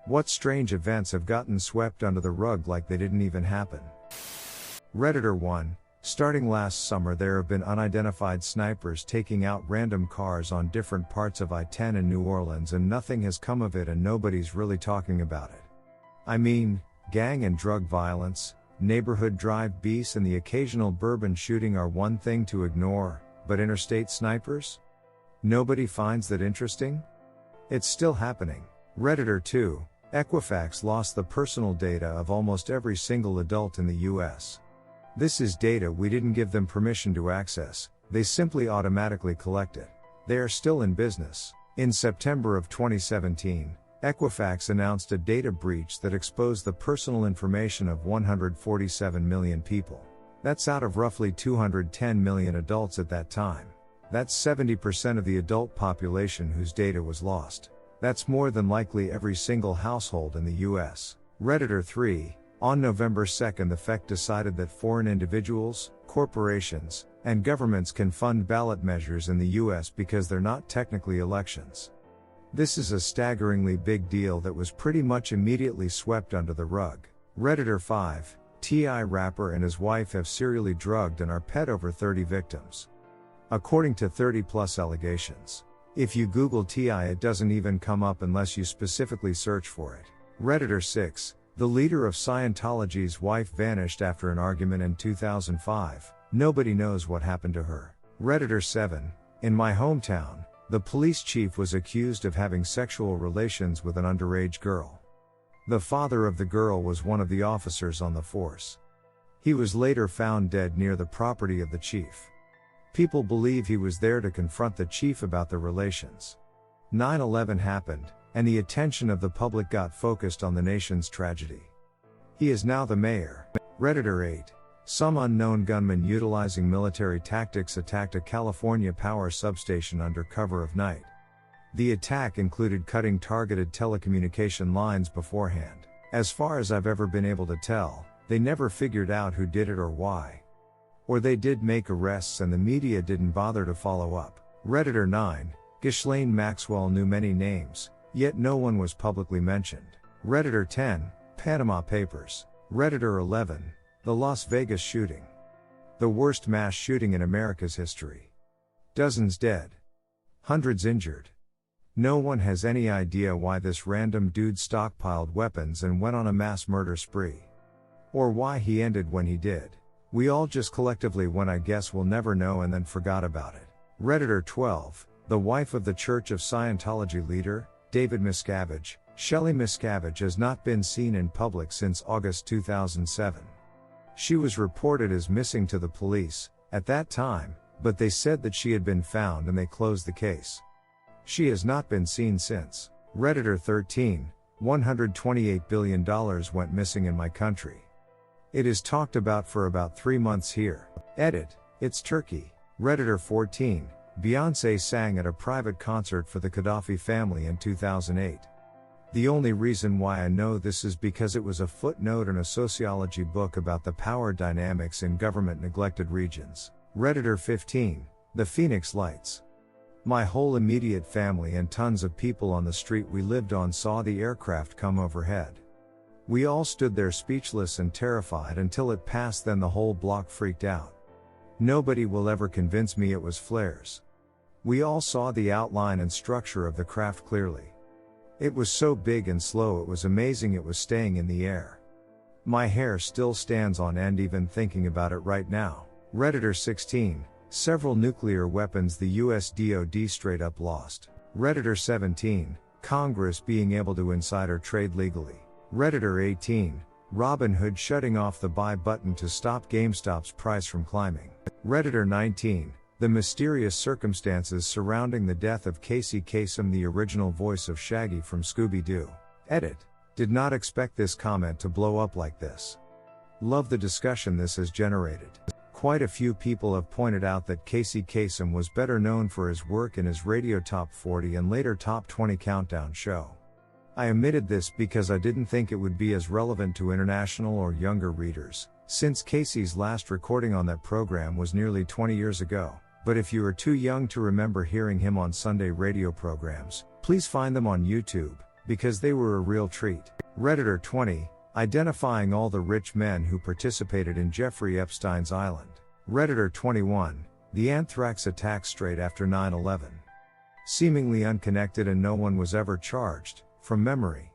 What strange events have gotten swept under the rug like they didn't even happen? Redditor 1. Starting last summer, there have been unidentified snipers taking out random cars on different parts of I-10 in New Orleans, and nothing has come of it, and nobody's really talking about it. I mean, gang and drug violence, neighborhood drive beasts, and the occasional bourbon shooting are one thing to ignore, but interstate snipers? Nobody finds that interesting? It's still happening. Redditor 2. Equifax lost the personal data of almost every single adult in the US. This is data we didn't give them permission to access, they simply automatically collect it. They are still in business. In September of 2017, Equifax announced a data breach that exposed the personal information of 147 million people. That's out of roughly 210 million adults at that time. That's 70% of the adult population whose data was lost. That's more than likely every single household in the US. Redditor 3. On November 2nd, the FEC decided that foreign individuals, corporations, and governments can fund ballot measures in the US because they're not technically elections. This is a staggeringly big deal that was pretty much immediately swept under the rug. Redditor 5. T.I. rapper and his wife have serially drugged and are pet over 30 victims. According to 30+ allegations. If you Google T.I., it doesn't even come up unless you specifically search for it. Redditor 6. The leader of Scientology's wife vanished after an argument in 2005. Nobody knows what happened to her. Redditor 7. In my hometown, the police chief was accused of having sexual relations with an underage girl. The father of the girl was one of the officers on the force. He was later found dead near the property of the chief. People believe he was there to confront the chief about the relations. 9/11 happened, and the attention of the public got focused on the nation's tragedy. He is now the mayor. Redditor 8. Some unknown gunman utilizing military tactics attacked a California power substation under cover of night. The attack included cutting targeted telecommunication lines beforehand. As far as I've ever been able to tell, they never figured out who did it or why. Or they did make arrests and the media didn't bother to follow up. Redditor 9. Ghislaine Maxwell knew many names, yet no one was publicly mentioned. Redditor 10. Panama Papers. Redditor 11. The Las Vegas shooting. The worst mass shooting in America's history. Dozens dead. Hundreds injured. No one has any idea why this random dude stockpiled weapons and went on a mass murder spree. Or why he ended when he did. We all just collectively went, I guess we'll never know, and then forgot about it. Redditor 12. The wife of the Church of Scientology leader, David Miscavige, Shelley Miscavige, has not been seen in public since August 2007. She was reported as missing to the police at that time, but they said that she had been found and they closed the case. She has not been seen since. Redditor 13. $128 billion went missing in my country. It is talked about for about 3 months here. Edit. It's Turkey. Redditor 14. Beyoncé sang at a private concert for the Gaddafi family in 2008. The only reason why I know this is because it was a footnote in a sociology book about the power dynamics in government-neglected regions. Redditor 15. The Phoenix Lights. My whole immediate family and tons of people on the street we lived on saw the aircraft come overhead. We all stood there speechless and terrified until it passed, then the whole block freaked out. Nobody will ever convince me it was flares. We all saw the outline and structure of the craft clearly. It was so big and slow, it was amazing it was staying in the air. My hair still stands on end even thinking about it right now. Redditor 16. Several nuclear weapons the US DoD straight up lost. Redditor 17. Congress being able to insider trade legally. Redditor 18. Robinhood shutting off the buy button to stop GameStop's price from climbing. Redditor 19. The mysterious circumstances surrounding the death of Casey Kasem, the original voice of Shaggy from Scooby-Doo. Edit. Did not expect this comment to blow up like this. Love the discussion this has generated. Quite a few people have pointed out that Casey Kasem was better known for his work in his radio Top 40 and later Top 20 Countdown show. I omitted this because I didn't think it would be as relevant to international or younger readers, since Casey's last recording on that program was nearly 20 years ago. But if you are too young to remember hearing him on Sunday radio programs, please find them on YouTube. because they were a real treat. Redditor 20, identifying all the rich men who participated in Jeffrey Epstein's island. Redditor 21, the anthrax attack straight after 9/11. Seemingly unconnected and no one was ever charged, from memory.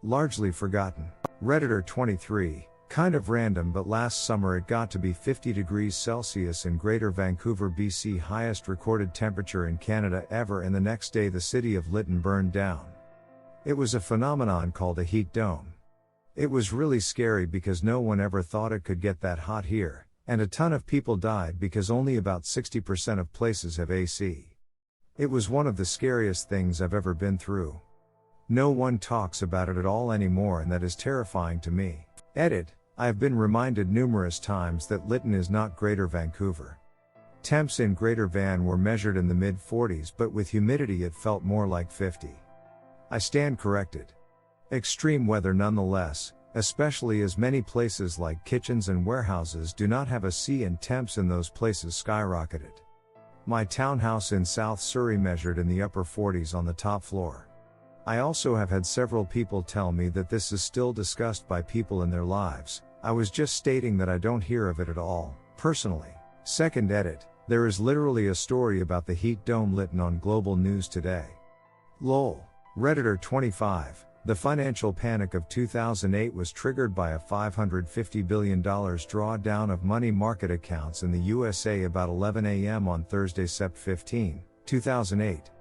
Largely forgotten. Redditor 23, kind of random, but last summer it got to be 50 degrees Celsius in Greater Vancouver, BC, highest recorded temperature in Canada ever, and the next day the city of Lytton burned down. It was a phenomenon called a heat dome. It was really scary because no one ever thought it could get that hot here, and a ton of people died because only about 60% of places have AC. It was one of the scariest things I've ever been through. No one talks about it at all anymore, and that is terrifying to me. Edit. I have been reminded numerous times that Lytton is not Greater Vancouver. Temps in Greater Van were measured in the mid-40s, but with humidity it felt more like 50. I stand corrected. Extreme weather nonetheless, especially as many places like kitchens and warehouses do not have AC, and temps in those places skyrocketed. My townhouse in South Surrey measured in the upper 40s on the top floor. I also have had several people tell me that this is still discussed by people in their lives. I was just stating that I don't hear of it at all, personally. Second edit, there is literally a story about the heat dome Lytton on Global News today. Lol. Redditor 25, the financial panic of 2008 was triggered by a $550 billion drawdown of money market accounts in the USA about 11 a.m. on Thursday, Sept. 15, 2008.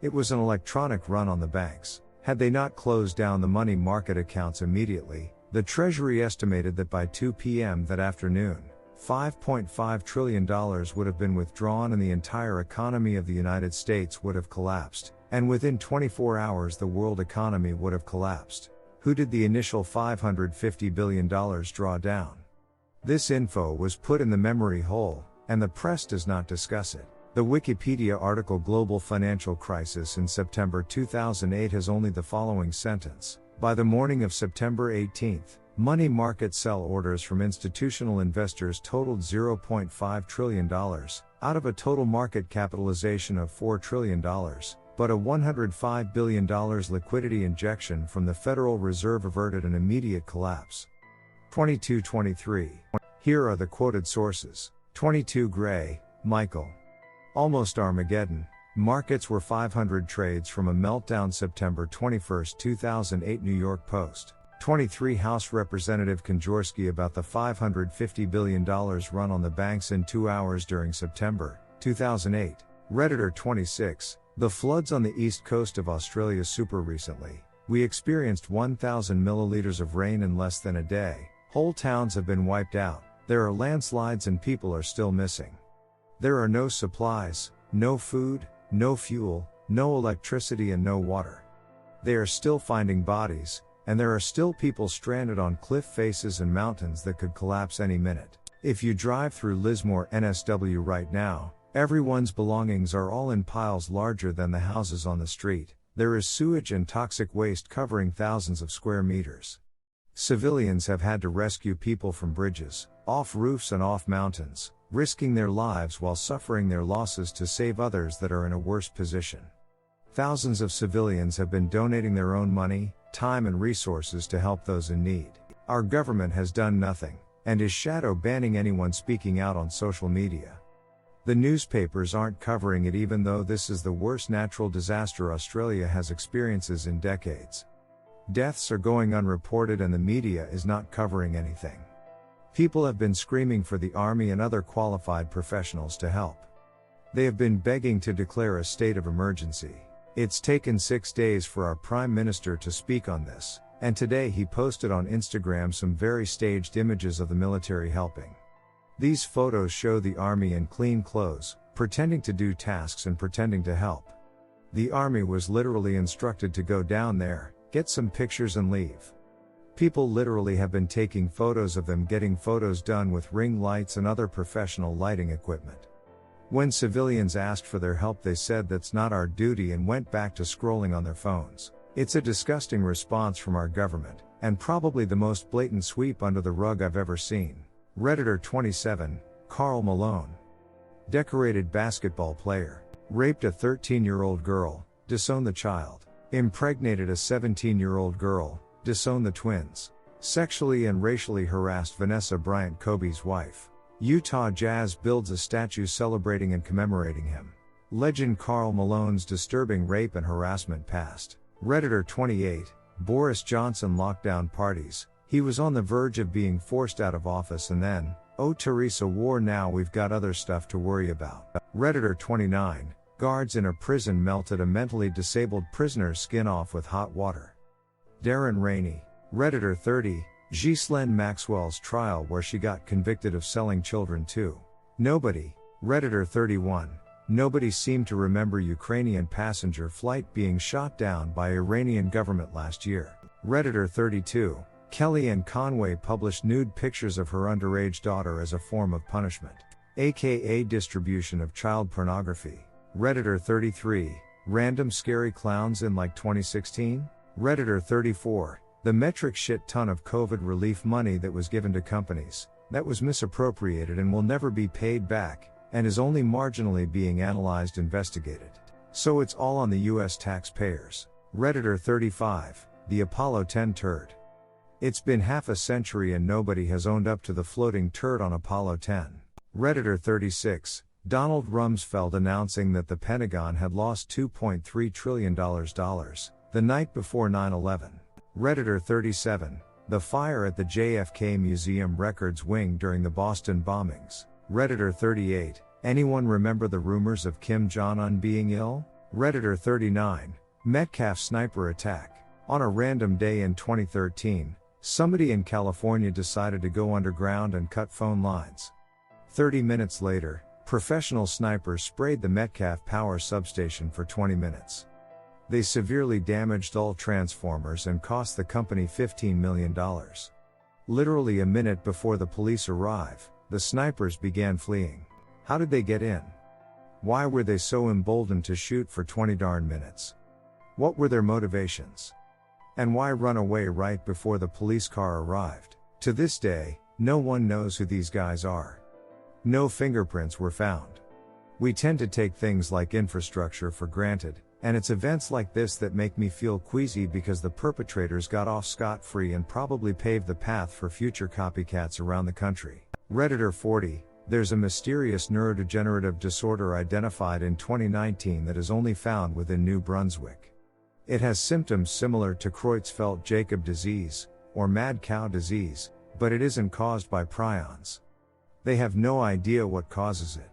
It was an electronic run on the banks. Had they not closed down the money market accounts immediately, the Treasury estimated that by 2 p.m. that afternoon, $5.5 trillion would have been withdrawn and the entire economy of the United States would have collapsed, and within 24 hours the world economy would have collapsed. Who did the initial $550 billion draw down? This info was put in the memory hole, and the press does not discuss it. The Wikipedia article Global Financial Crisis in September 2008 has only the following sentence. By the morning of September 18, money market sell orders from institutional investors totaled $0.5 trillion, out of a total market capitalization of $4 trillion, but a $105 billion liquidity injection from the Federal Reserve averted an immediate collapse. 2223. Here are the quoted sources. 22 Gray, Michael. Almost Armageddon. Markets were 500 trades from a meltdown September 21, 2008 New York Post. 23 House Representative Konjorsky about the $550 billion run on the banks in 2 hours during September 2008. Redditor 26. The floods on the east coast of Australia super recently. We experienced 1,000 milliliters of rain in less than a day. Whole towns have been wiped out. There are landslides and people are still missing. There are no supplies, no food, no fuel, no electricity and no water. They are still finding bodies, and there are still people stranded on cliff faces and mountains that could collapse any minute. If you drive through Lismore, NSW right now, everyone's belongings are all in piles larger than the houses on the street. There is sewage and toxic waste covering thousands of square meters. Civilians have had to rescue people from bridges, off roofs and off mountains, risking their lives while suffering their losses to save others that are in a worse position. Thousands of civilians have been donating their own money, time and resources to help those in need. Our government has done nothing, and is shadow banning anyone speaking out on social media. The newspapers aren't covering it even though this is the worst natural disaster Australia has experienced in decades. Deaths are going unreported and the media is not covering anything. People have been screaming for the army and other qualified professionals to help. They have been begging to declare a state of emergency. It's taken 6 days for our Prime Minister to speak on this, and today he posted on Instagram some very staged images of the military helping. These photos show the army in clean clothes, pretending to do tasks and pretending to help. The army was literally instructed to go down there, get some pictures and leave. People literally have been taking photos of them getting photos done with ring lights and other professional lighting equipment. When civilians asked for their help they said that's not our duty and went back to scrolling on their phones. It's a disgusting response from our government, and probably the most blatant sweep under the rug I've ever seen. Redditor 27, Carl Malone. Decorated basketball player. Raped a 13-year-old girl, disowned the child. Impregnated a 17-year-old girl, disowned the twins. Sexually and racially harassed Vanessa Bryant, Kobe's wife. Utah Jazz builds a statue celebrating and commemorating him. Legend Karl Malone's disturbing rape and harassment past. Redditor 28, Boris Johnson lockdown parties. He was on the verge of being forced out of office and then, oh Teresa war, now we've got other stuff to worry about. Redditor 29, guards in a prison melted a mentally disabled prisoner's skin off with hot water. Darren Rainey. Redditor 30, Ghislaine Maxwell's trial where she got convicted of selling children too. Nobody. Redditor 31, nobody seemed to remember Ukrainian passenger flight being shot down by Iranian government last year. Redditor 32, Kellyanne Conway published nude pictures of her underage daughter as a form of punishment, aka distribution of child pornography. Redditor 33, random scary clowns in like 2016? Redditor 34, the metric shit ton of COVID relief money that was given to companies, that was misappropriated and will never be paid back, and is only marginally being analyzed, investigated. So it's all on the US taxpayers. Redditor 35, the Apollo 10 turd. It's been half a century and nobody has owned up to the floating turd on Apollo 10. Redditor 36, Donald Rumsfeld announcing that the Pentagon had lost $2.3 trillion the night before 9/11. Redditor 37, the fire at the JFK Museum Records Wing during the Boston bombings. Redditor 38, anyone remember the rumors of Kim Jong-un being ill? Redditor 39, Metcalf sniper attack. On a random day in 2013, somebody in California decided to go underground and cut phone lines. 30 minutes later, professional snipers sprayed the Metcalf power substation for 20 minutes. They severely damaged all transformers and cost the company $15 million. Literally a minute before the police arrive, the snipers began fleeing. How did they get in? Why were they so emboldened to shoot for 20 darn minutes? What were their motivations? And why run away right before the police car arrived? To this day, no one knows who these guys are. No fingerprints were found. We tend to take things like infrastructure for granted, and it's events like this that make me feel queasy because the perpetrators got off scot-free and probably paved the path for future copycats around the country. Redditor 40, there's a mysterious neurodegenerative disorder identified in 2019 that is only found within New Brunswick. It has symptoms similar to Creutzfeldt-Jakob disease, or mad cow disease, but it isn't caused by prions. They have no idea what causes it.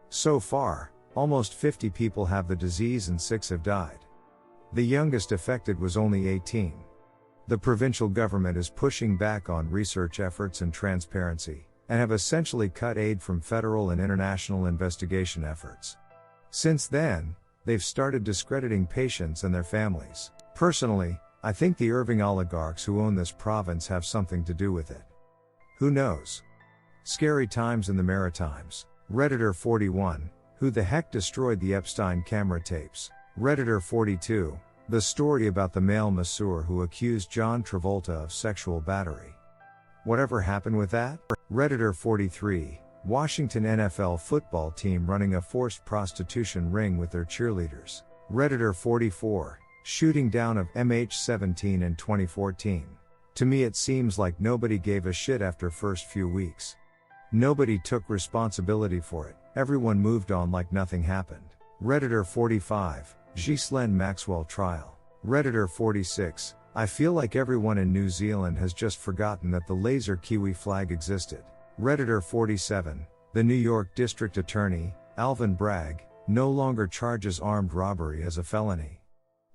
So far, almost 50 people have the disease and 6 have died. The youngest affected was only 18. The provincial government is pushing back on research efforts and transparency, and have essentially cut aid from federal and international investigation efforts. Since then, they've started discrediting patients and their families. Personally, I think the Irving oligarchs who own this province have something to do with it. Who knows? Scary times in the Maritimes. Redditor 41, who the heck destroyed the Epstein camera tapes? Redditor 42, the story about the male masseur who accused John Travolta of sexual battery. Whatever happened with that? Redditor 43, Washington NFL football team running a forced prostitution ring with their cheerleaders. Redditor 44, shooting down of MH17 in 2014. To me it seems like nobody gave a shit after first few weeks. Nobody took responsibility for it, everyone moved on like nothing happened. Redditor 45, Ghislaine Maxwell trial. Redditor 46, I feel like everyone in New Zealand has just forgotten that the laser kiwi flag existed. Redditor 47, the New York District Attorney, Alvin Bragg, no longer charges armed robbery as a felony.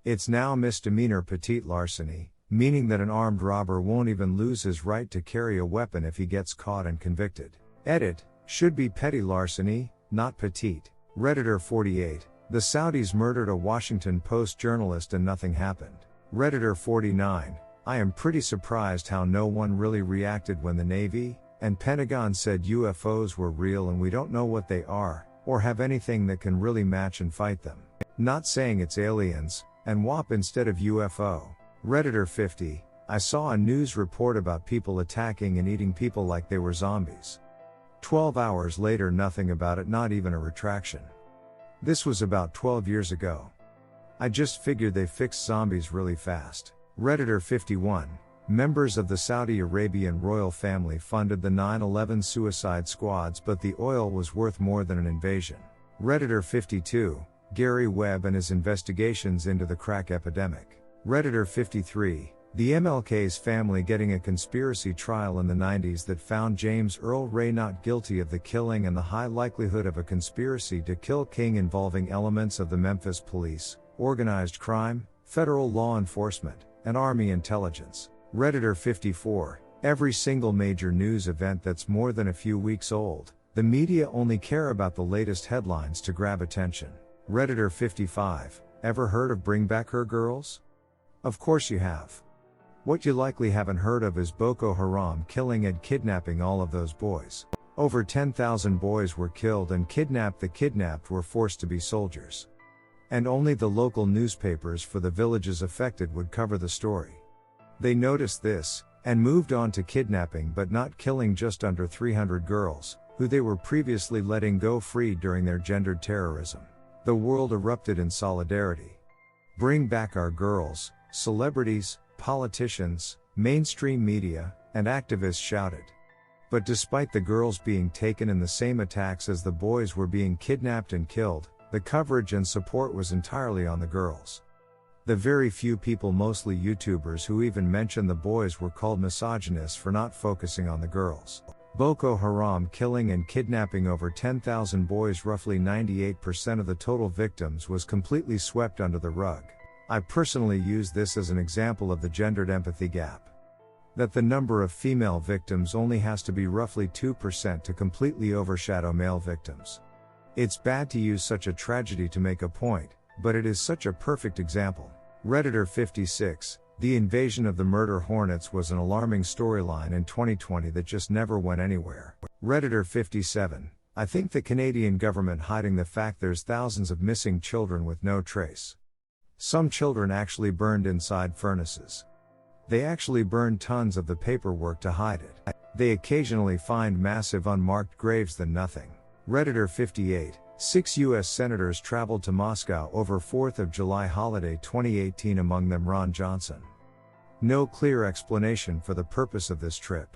It's now misdemeanor petite larceny, meaning that an armed robber won't even lose his right to carry a weapon if he gets caught and convicted. Edit, should be petty larceny, not petite. Redditor 48, the Saudis murdered a Washington Post journalist and nothing happened. Redditor 49, I am pretty surprised how no one really reacted when the Navy and Pentagon said UFOs were real and we don't know what they are, or have anything that can really match and fight them. Not saying it's aliens, and WAP instead of UFO. Redditor 50, I saw a news report about people attacking and eating people like they were zombies. 12 hours later nothing about it, not even a retraction. This was about 12 years ago. I just figured they fixed zombies really fast. Redditor 51. Members of the Saudi Arabian royal family funded the 9/11 suicide squads, but the oil was worth more than an invasion. Redditor 52. Gary Webb and his investigations into the crack epidemic. Redditor 53. The MLK's family getting a conspiracy trial in the 90s that found James Earl Ray not guilty of the killing and the high likelihood of a conspiracy to kill King involving elements of the Memphis police, organized crime, federal law enforcement, and Army intelligence. Redditor 54. Every single major news event that's more than a few weeks old, the media only care about the latest headlines to grab attention. Redditor 55. Ever heard of Bring Back Her Girls? Of course you have. What you likely haven't heard of is Boko Haram killing and kidnapping all of those boys. Over 10,000 boys were killed and kidnapped. The kidnapped were forced to be soldiers. And only the local newspapers for the villages affected would cover the story. They noticed this, and moved on to kidnapping but not killing just under 300 girls, who they were previously letting go free during their gendered terrorism. The world erupted in solidarity. Bring back our girls, celebrities, politicians, mainstream media, and activists shouted. But despite the girls being taken in the same attacks as the boys were being kidnapped and killed, the coverage and support was entirely on the girls. The very few people, mostly YouTubers, who even mentioned the boys were called misogynists for not focusing on the girls. Boko Haram killing and kidnapping over 10,000 boys, roughly 98% of the total victims, was completely swept under the rug. I personally use this as an example of the gendered empathy gap. That the number of female victims only has to be roughly 2% to completely overshadow male victims. It's bad to use such a tragedy to make a point, but it is such a perfect example. Redditor 56. The invasion of the murder hornets was an alarming storyline in 2020 that just never went anywhere. Redditor 57. I think the Canadian government hiding the fact there's thousands of missing children with no trace. Some children actually burned inside furnaces. They actually burned tons of the paperwork to hide it. They occasionally find massive unmarked graves than nothing. Redditor 58. 6 U.S. senators traveled to Moscow over 4th of July holiday 2018, among them Ron Johnson. No clear explanation for the purpose of this trip.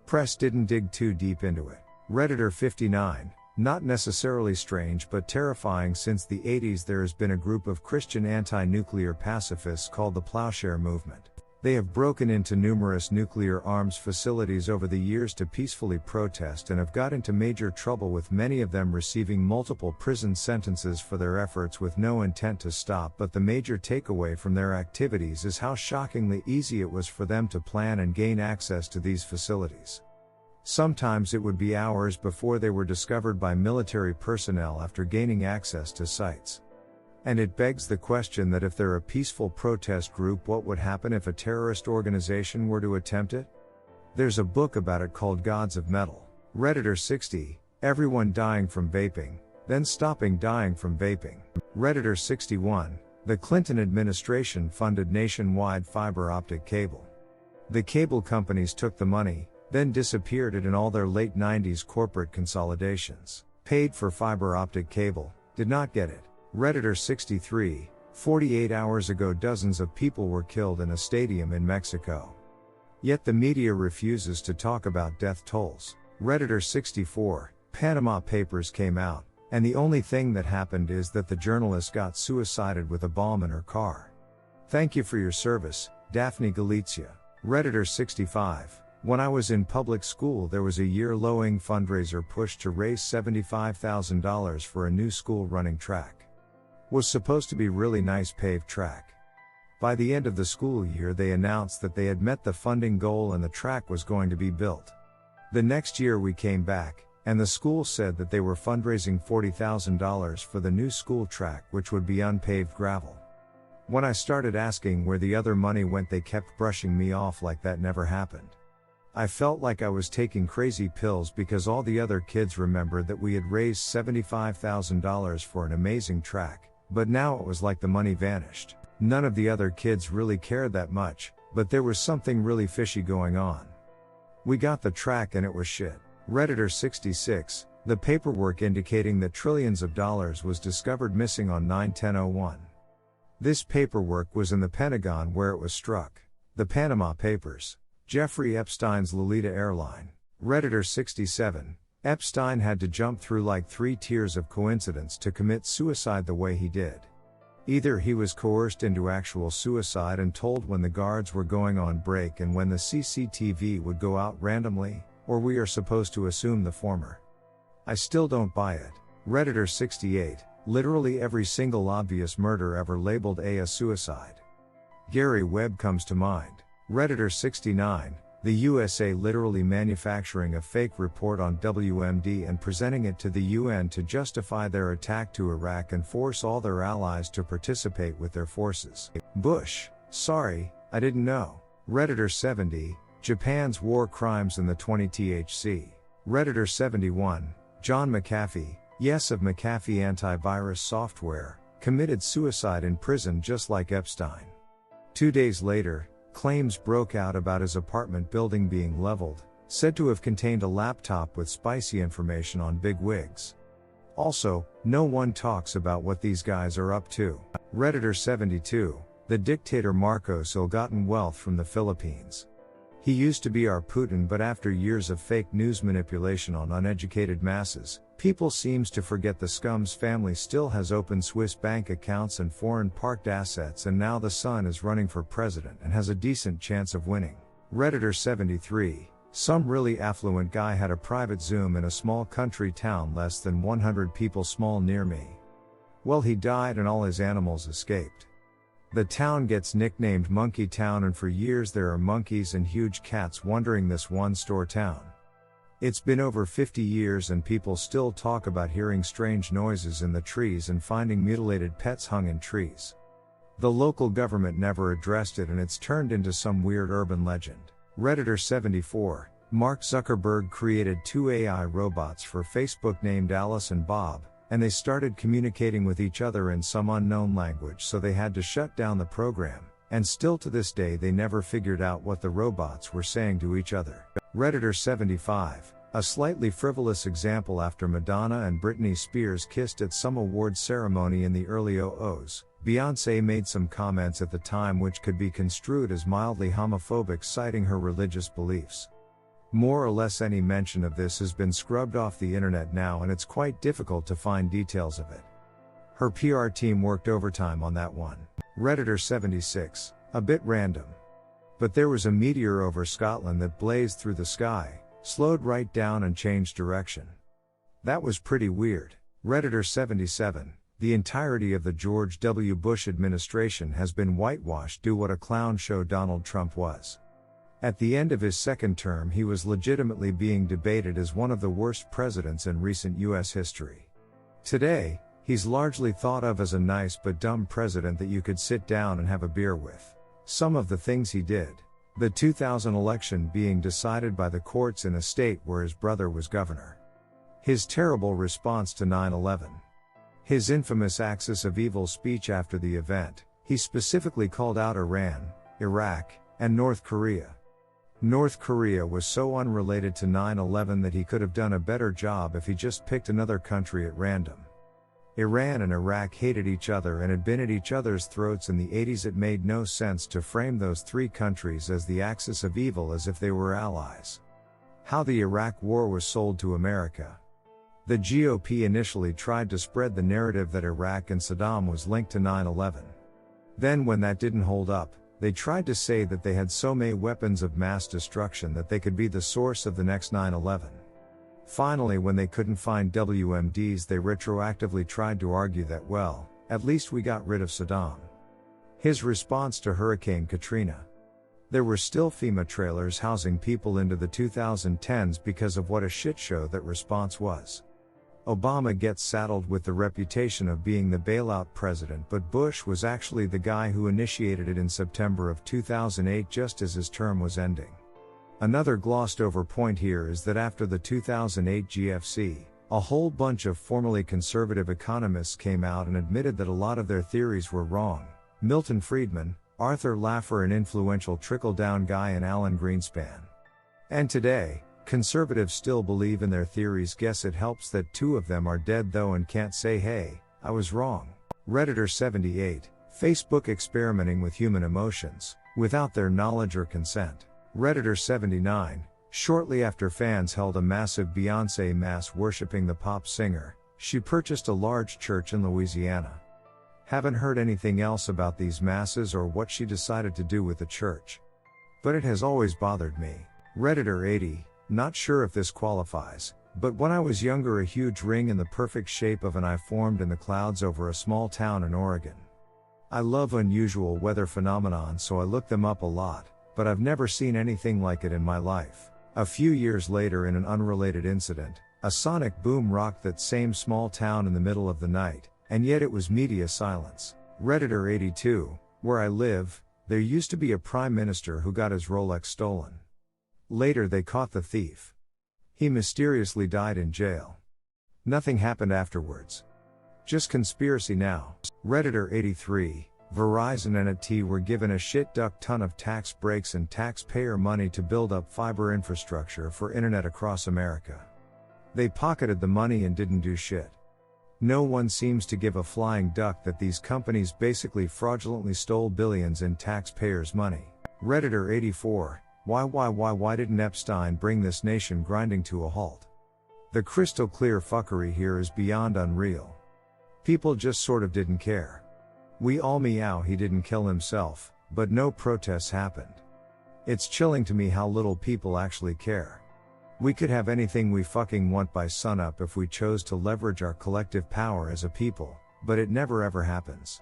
Press didn't dig too deep into it. Redditor 59. Not necessarily strange but terrifying. Since the 80s there has been a group of Christian anti-nuclear pacifists called the Plowshare Movement. They have broken into numerous nuclear arms facilities over the years to peacefully protest and have got into major trouble, with many of them receiving multiple prison sentences for their efforts with no intent to stop. But the major takeaway from their activities is how shockingly easy it was for them to plan and gain access to these facilities. Sometimes it would be hours before they were discovered by military personnel after gaining access to sites. And it begs the question that if they're a peaceful protest group, what would happen if a terrorist organization were to attempt it? There's a book about it called Gods of Metal. Redditor 60. Everyone dying from vaping, then stopping dying from vaping. Redditor 61. The Clinton administration funded nationwide fiber optic cable. The cable companies took the money, then disappeared it in all their late 90s corporate consolidations. Paid for fiber optic cable, did not get it. Redditor 63. 48 hours ago dozens of people were killed in a stadium in Mexico. Yet the media refuses to talk about death tolls. Redditor 64. Panama Papers came out, and the only thing that happened is that the journalist got suicided with a bomb in her car. Thank you for your service, Daphne Galizia. Redditor 65. When I was in public school there was a year-long fundraiser push to raise $75,000 for a new school running track. Was supposed to be really nice paved track. By the end of the school year they announced that they had met the funding goal and the track was going to be built. The next year we came back, and the school said that they were fundraising $40,000 for the new school track, which would be unpaved gravel. When I started asking where the other money went they kept brushing me off like that never happened. I felt like I was taking crazy pills because all the other kids remembered that we had raised $75,000 for an amazing track. But now it was like the money vanished. None of the other kids really cared that much, but there was something really fishy going on. We got the track and it was shit. Redditor 66. The paperwork indicating that trillions of dollars was discovered missing on 9/10/01. This paperwork was in the Pentagon where it was struck. The Panama Papers. Jeffrey Epstein's Lolita Airline. Redditor 67. Epstein had to jump through like 3 tiers of coincidence to commit suicide the way he did. Either he was coerced into actual suicide and told when the guards were going on break and when the CCTV would go out randomly, or we are supposed to assume the former. I still don't buy it. Redditor 68. Literally every single obvious murder ever labeled a suicide. Gary Webb comes to mind. Redditor 69. The USA literally manufacturing a fake report on WMD and presenting it to the UN to justify their attack to Iraq and force all their allies to participate with their forces. Bush. Sorry, I didn't know. Redditor 70. Japan's war crimes in the 20THC. Redditor 71. John McAfee, yes of McAfee antivirus software, committed suicide in prison just like Epstein. 2 days later, claims broke out about his apartment building being leveled, said to have contained a laptop with spicy information on big wigs. Also, no one talks about what these guys are up to. Redditor 72, the dictator Marcos ill-gotten wealth from the Philippines. He used to be our Putin, but after years of fake news manipulation on uneducated masses, people seems to forget the scum's family still has open Swiss bank accounts and foreign parked assets, and now the son is running for president and has a decent chance of winning. Redditor 73, some really affluent guy had a private Zoom in a small country town less than 100 people small near me. Well, he died and all his animals escaped. The town gets nicknamed Monkey Town, and for years there are monkeys and huge cats wandering this one-store town. It's been over 50 years and people still talk about hearing strange noises in the trees and finding mutilated pets hung in trees. The local government never addressed it and it's turned into some weird urban legend. Redditor 74, Mark Zuckerberg created 2 AI robots for Facebook named Alice and Bob, and they started communicating with each other in some unknown language, so they had to shut down the program, and still to this day they never figured out what the robots were saying to each other. Redditor 75, a slightly frivolous example after Madonna and Britney Spears kissed at some awards ceremony in the early 00s, Beyoncé made some comments at the time which could be construed as mildly homophobic, citing her religious beliefs. More or less any mention of this has been scrubbed off the internet now, and it's quite difficult to find details of it. Her PR team worked overtime on that one. Redditor 76, a bit random. But there was a meteor over Scotland that blazed through the sky, slowed right down and changed direction. That was pretty weird. Redditor 77, the entirety of the George W. Bush administration has been whitewashed due to what a clown show Donald Trump was. At the end of his second term, he was legitimately being debated as one of the worst presidents in recent US history. Today, he's largely thought of as a nice but dumb president that you could sit down and have a beer with. Some of the things he did. The 2000 election being decided by the courts in a state where his brother was governor. His terrible response to 9/11. His infamous axis of evil speech after the event. He specifically called out Iran, Iraq, and North Korea. North Korea was so unrelated to 9/11 that he could have done a better job if he just picked another country at random. Iran and Iraq hated each other and had been at each other's throats in the 80s. It made no sense to frame those 3 countries as the axis of evil as if they were allies. How the Iraq War was sold to America. The GOP initially tried to spread the narrative that Iraq and Saddam was linked to 9/11. Then when that didn't hold up, they tried to say that they had so many weapons of mass destruction that they could be the source of the next 9/11. Finally, when they couldn't find WMDs, they retroactively tried to argue that, well, at least we got rid of Saddam. His response to Hurricane Katrina. There were still FEMA trailers housing people into the 2010s because of what a shit show that response was. Obama gets saddled with the reputation of being the bailout president, but Bush was actually the guy who initiated it in September of 2008, just as his term was ending. Another glossed over point here is that after the 2008 GFC, a whole bunch of formerly conservative economists came out and admitted that a lot of their theories were wrong. Milton Friedman, Arthur Laffer, an influential trickle-down guy, and Alan Greenspan. And today, conservatives still believe in their theories. Guess it helps that 2 of them are dead though and can't say, hey, I was wrong. Redditor 78, Facebook experimenting with human emotions, without their knowledge or consent. Redditor 79, shortly after fans held a massive Beyoncé mass worshipping the pop singer, she purchased a large church in Louisiana. Haven't heard anything else about these masses or what she decided to do with the church. But it has always bothered me. Redditor 80, not sure if this qualifies, but when I was younger a huge ring in the perfect shape of an eye formed in the clouds over a small town in Oregon. I love unusual weather phenomenon, so I look them up a lot, but I've never seen anything like it in my life. A few years later, in an unrelated incident, a sonic boom rocked that same small town in the middle of the night, and yet it was media silence. Redditor 82, where I live, there used to be a prime minister who got his Rolex stolen. Later they caught the thief. He mysteriously died in jail. Nothing happened afterwards. Just conspiracy now. Redditor 83, Verizon and AT&T were given a shit duck ton of tax breaks and taxpayer money to build up fiber infrastructure for internet across America. They pocketed the money and didn't do shit. No one seems to give a flying duck that these companies basically fraudulently stole billions in taxpayers' money. Redditor 84, why didn't Epstein bring this nation grinding to a halt? The crystal clear fuckery here is beyond unreal. People just sort of didn't care. We all meow he didn't kill himself, but no protests happened. It's chilling to me how little people actually care. We could have anything we fucking want by sunup if we chose to leverage our collective power as a people, but it never ever happens.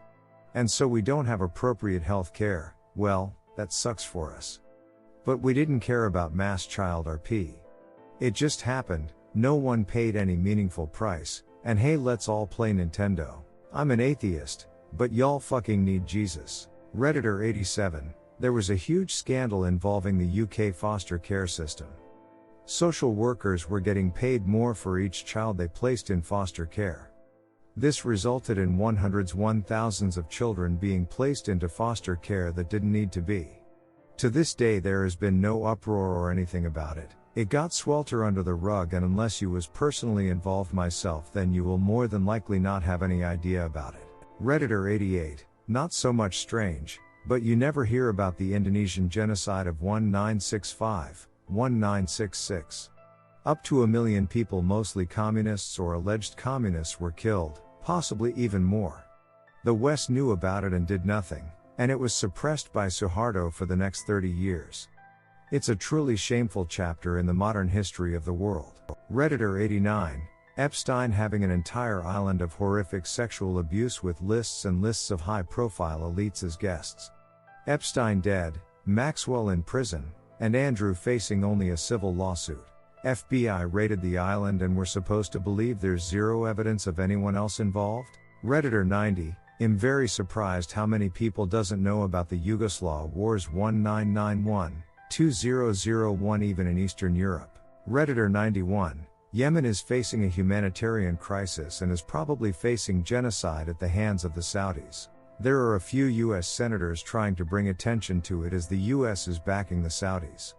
And so we don't have appropriate health care. Well, that sucks for us. But we didn't care about mass child RP. It just happened, no one paid any meaningful price, and hey, let's all play Nintendo. I'm an atheist, but y'all fucking need Jesus. Redditor 87, there was a huge scandal involving the UK foster care system. Social workers were getting paid more for each child they placed in foster care. This resulted in hundreds thousands of children being placed into foster care that didn't need to be. To this day there has been no uproar or anything about it. It got swelter under the rug, and unless you was personally involved myself, then you will more than likely not have any idea about it. Redditor 88, not so much strange, but you never hear about the Indonesian genocide of 1965-1966. Up to 1 million people, mostly communists or alleged communists, were killed, possibly even more. The West knew about it and did nothing, and it was suppressed by Suharto for the next 30 years. It's a truly shameful chapter in the modern history of the world. Redditor 89, Epstein having an entire island of horrific sexual abuse with lists and lists of high-profile elites as guests. Epstein dead, Maxwell in prison, and Andrew facing only a civil lawsuit. FBI raided the island and were supposed to believe there's zero evidence of anyone else involved? Redditor 90, I'm very surprised how many people doesn't know about the Yugoslav Wars 1991-2001 even in Eastern Europe. Redditor 91, Yemen is facing a humanitarian crisis and is probably facing genocide at the hands of the Saudis. There are a few US senators trying to bring attention to it as the US is backing the Saudis.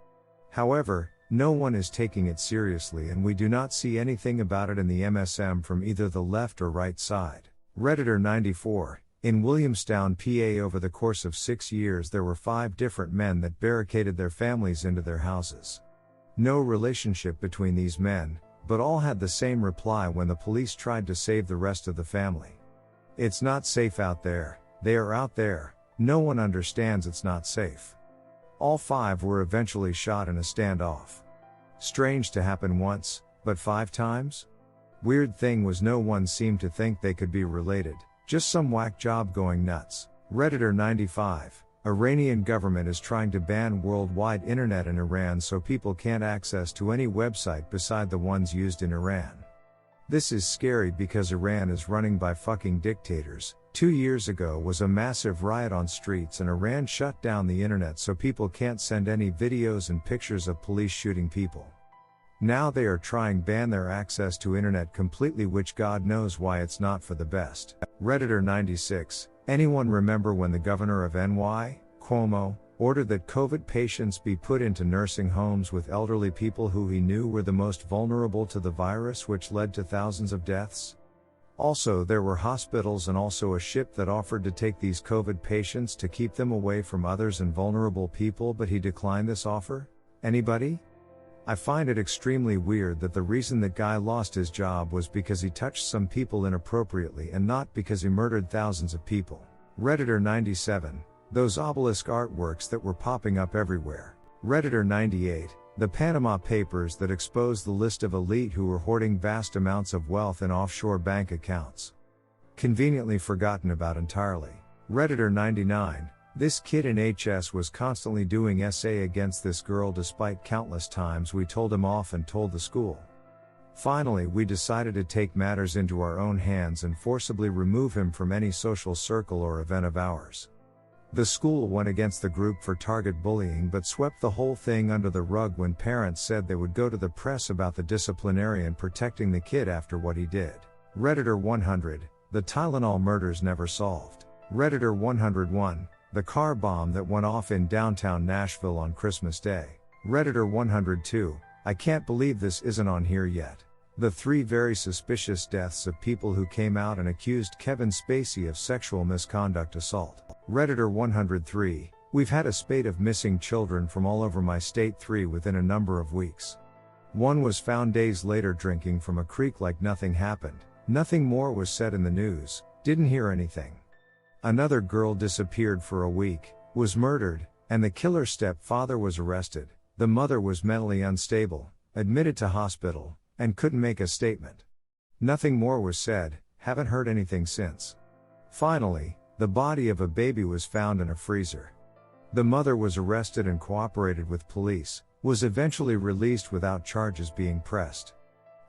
However, no one is taking it seriously, and we do not see anything about it in the MSM from either the left or right side. Redditor 94, in Williamstown, PA, over the course of 6 years there were 5 different men that barricaded their families into their houses. No relationship between these men, but all had the same reply when the police tried to save the rest of the family. It's not safe out there, they are out there, no one understands it's not safe. All 5 were eventually shot in a standoff. Strange to happen once, but 5 times? Weird thing was no one seemed to think they could be related, just some whack job going nuts. Redditor 95, Iranian government is trying to ban worldwide internet in Iran so people can't access to any website beside the ones used in Iran. This is scary because Iran is running by fucking dictators. 2 years ago was a massive riot on streets and Iran shut down the internet so people can't send any videos and pictures of police shooting people. Now they are trying ban their access to internet completely, which God knows why it's not for the best. Redditor 96, anyone remember when the governor of NY, Cuomo, ordered that COVID patients be put into nursing homes with elderly people who he knew were the most vulnerable to the virus, which led to thousands of deaths? Also, there were hospitals and also a ship that offered to take these COVID patients to keep them away from others and vulnerable people, but he declined this offer? Anybody? I find it extremely weird that the reason that guy lost his job was because he touched some people inappropriately and not because he murdered thousands of people. Redditor 97. Those obelisk artworks that were popping up everywhere. Redditor 98. The Panama Papers that exposed the list of elite who were hoarding vast amounts of wealth in offshore bank accounts. Conveniently forgotten about entirely. Redditor 99. This kid in HS was constantly doing essay against this girl despite countless times we told him off and told the school. Finally, we decided to take matters into our own hands and forcibly remove him from any social circle or event of ours. The school went against the group for target bullying but swept the whole thing under the rug when parents said they would go to the press about the disciplinarian protecting the kid after what he did. Redditor 100. The Tylenol murders never solved. Redditor 101. The car bomb that went off in downtown Nashville on Christmas Day. Redditor 102. I can't believe this isn't on here yet. The 3 very suspicious deaths of people who came out and accused Kevin Spacey of sexual misconduct assault. Redditor 103. We've had a spate of missing children from all over my state, 3 within a number of weeks. One was found days later drinking from a creek like nothing happened. Nothing more was said in the news, didn't hear anything. Another girl disappeared for a week, was murdered, and the killer's stepfather was arrested. The mother was mentally unstable, admitted to hospital, and couldn't make a statement. Nothing more was said, haven't heard anything since. Finally, the body of a baby was found in a freezer. The mother was arrested and cooperated with police, was eventually released without charges being pressed.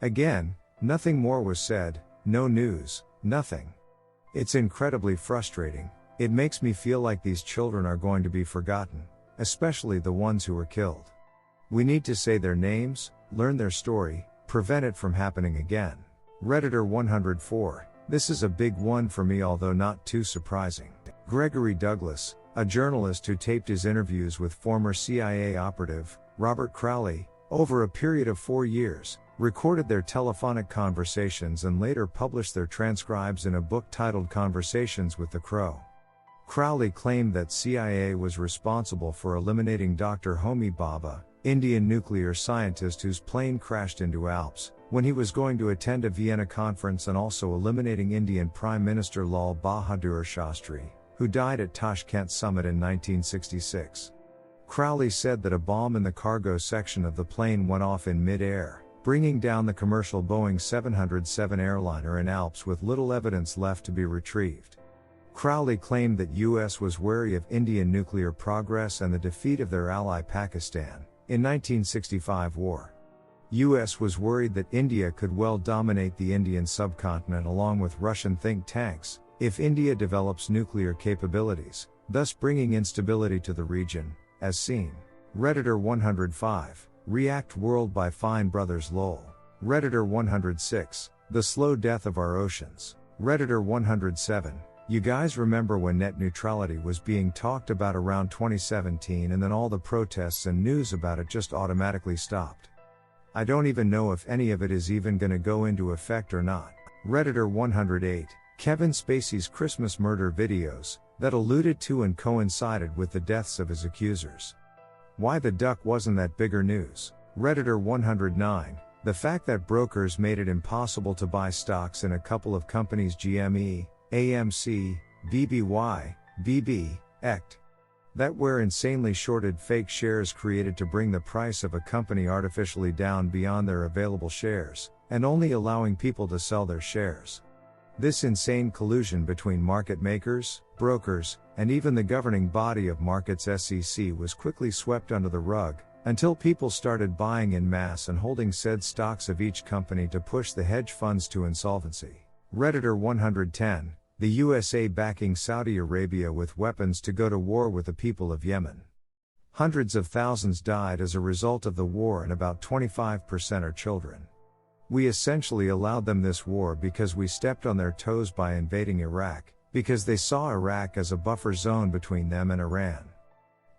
Again, nothing more was said, no news, nothing. It's incredibly frustrating. It makes me feel like these children are going to be forgotten, especially the ones who were killed. We need to say their names, learn their story, prevent it from happening again. Redditor 104. This is a big one for me, although not too surprising. Gregory Douglas, a journalist who taped his interviews with former CIA operative, Robert Crowley, over a period of 4 years, recorded their telephonic conversations and later published their transcribes in a book titled Conversations with the Crow. Crowley claimed that CIA was responsible for eliminating Dr. Homi Bhabha, Indian nuclear scientist whose plane crashed into Alps, when he was going to attend a Vienna conference, and also eliminating Indian Prime Minister Lal Bahadur Shastri, who died at Tashkent summit in 1966. Crowley said that a bomb in the cargo section of the plane went off in mid-air, bringing down the commercial Boeing 707 airliner in Alps with little evidence left to be retrieved. Crowley claimed that US was wary of Indian nuclear progress and the defeat of their ally Pakistan in 1965 war. US was worried that India could well dominate the Indian subcontinent along with Russian think tanks, if India develops nuclear capabilities, thus bringing instability to the region, as seen. Redditor 105. React World by Fine Brothers LOL. Redditor 106. The slow death of our oceans. Redditor 107. You guys remember when net neutrality was being talked about around 2017 and then all the protests and news about it just automatically stopped? I don't even know if any of it is even gonna go into effect or not. Redditor 108. Kevin Spacey's Christmas murder videos, that alluded to and coincided with the deaths of his accusers. Why the duck wasn't that bigger news? Redditor 109. The fact that brokers made it impossible to buy stocks in a couple of companies, GME, AMC, BBY, BB, ECT. That were insanely shorted fake shares created to bring the price of a company artificially down beyond their available shares, and only allowing people to sell their shares. This insane collusion between market makers, brokers, and even the governing body of markets SEC was quickly swept under the rug, until people started buying in mass and holding said stocks of each company to push the hedge funds to insolvency. Redditor 110. The USA backing Saudi Arabia with weapons to go to war with the people of Yemen. Hundreds of thousands died as a result of the war and about 25% are children. We essentially allowed them this war because we stepped on their toes by invading Iraq, because they saw Iraq as a buffer zone between them and Iran.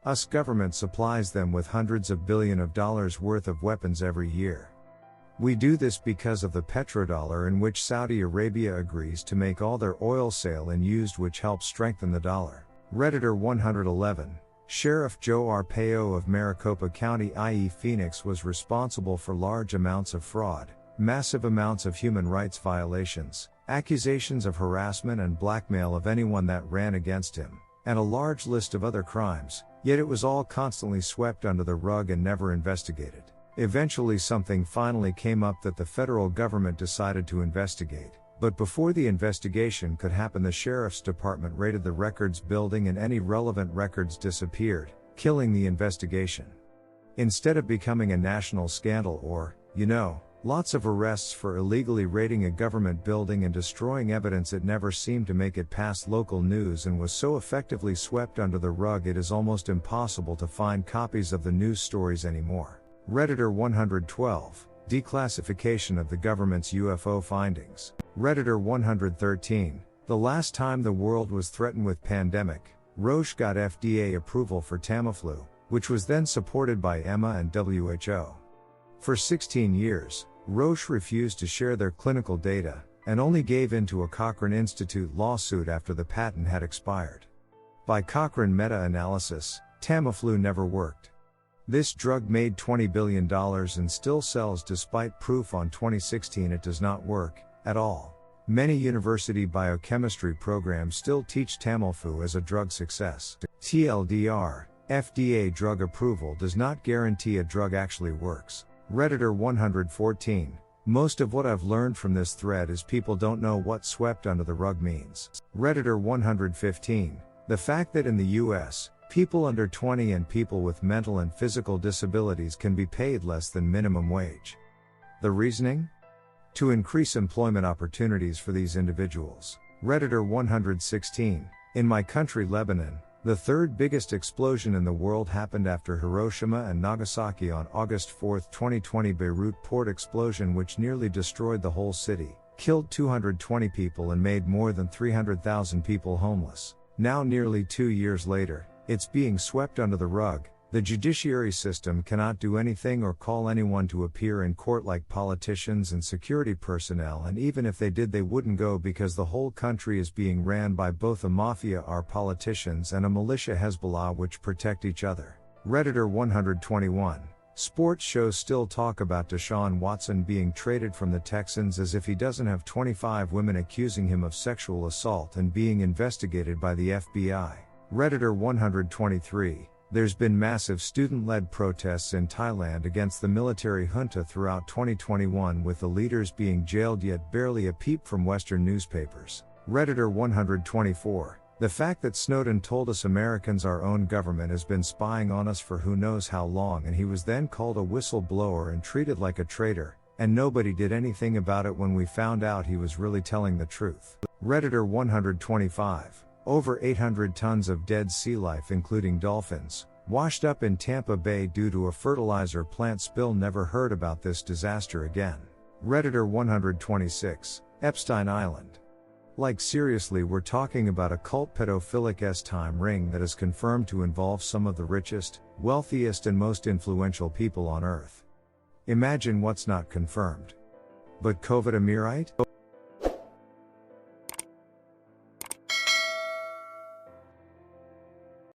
US government supplies them with hundreds of billions of dollars worth of weapons every year. We do this because of the petrodollar, in which Saudi Arabia agrees to make all their oil sale in used, which helps strengthen the dollar. Redditor 111. Sheriff Joe Arpaio of Maricopa County, i.e. Phoenix, was responsible for large amounts of fraud, massive amounts of human rights violations, accusations of harassment and blackmail of anyone that ran against him, and a large list of other crimes, yet it was all constantly swept under the rug and never investigated. Eventually something finally came up that the federal government decided to investigate, but before the investigation could happen, the sheriff's department raided the records building and any relevant records disappeared, killing the investigation. Instead of becoming a national scandal or, lots of arrests for illegally raiding a government building and destroying evidence, it never seemed to make it past local news and was so effectively swept under the rug it is almost impossible to find copies of the news stories anymore. Redditor 112. Declassification of the government's UFO findings. Redditor 113. The last time the world was threatened with pandemic, Roche got FDA approval for Tamiflu, which was then supported by EMA and WHO. For 16 years, Roche refused to share their clinical data, and only gave in to a Cochrane Institute lawsuit after the patent had expired. By Cochrane meta-analysis, Tamiflu never worked. This drug made $20 billion and still sells despite proof on 2016 it does not work at all. Many university biochemistry programs still teach Tamiflu as a drug success. TLDR, FDA drug approval does not guarantee a drug actually works. Redditor 114. Most of what I've learned from this thread is people don't know what swept under the rug means. Redditor 115. The fact that in the US, people under 20 and people with mental and physical disabilities can be paid less than minimum wage. The reasoning? To increase employment opportunities for these individuals. Redditor 116. In my country, Lebanon, the third biggest explosion in the world happened after Hiroshima and Nagasaki on August 4, 2020. Beirut port explosion, which nearly destroyed the whole city, killed 220 people and made more than 300,000 people homeless. Now, nearly 2 years later, it's being swept under the rug. The judiciary system cannot do anything or call anyone to appear in court like politicians and security personnel, and even if they did, they wouldn't go because the whole country is being ran by both a mafia, our politicians, and a militia, Hezbollah, which protect each other. Redditor 121. Sports shows still talk about Deshaun Watson being traded from the Texans as if he doesn't have 25 women accusing him of sexual assault and being investigated by the FBI. Redditor 123. There's been massive student-led protests in Thailand against the military junta throughout 2021, with the leaders being jailed, yet barely a peep from Western newspapers. Redditor 124. The fact that Snowden told us Americans our own government has been spying on us for who knows how long, and he was then called a whistleblower and treated like a traitor, and nobody did anything about it when we found out he was really telling the truth. Redditor 125. Over 800 tons of dead sea life, including dolphins, washed up in Tampa Bay due to a fertilizer plant spill. Never heard about this disaster again. Redditor 126. Epstein Island. Like, seriously, we're talking about a cult pedophilic S-time ring that is confirmed to involve some of the richest, wealthiest and most influential people on earth. Imagine what's not confirmed. But COVID Amirite?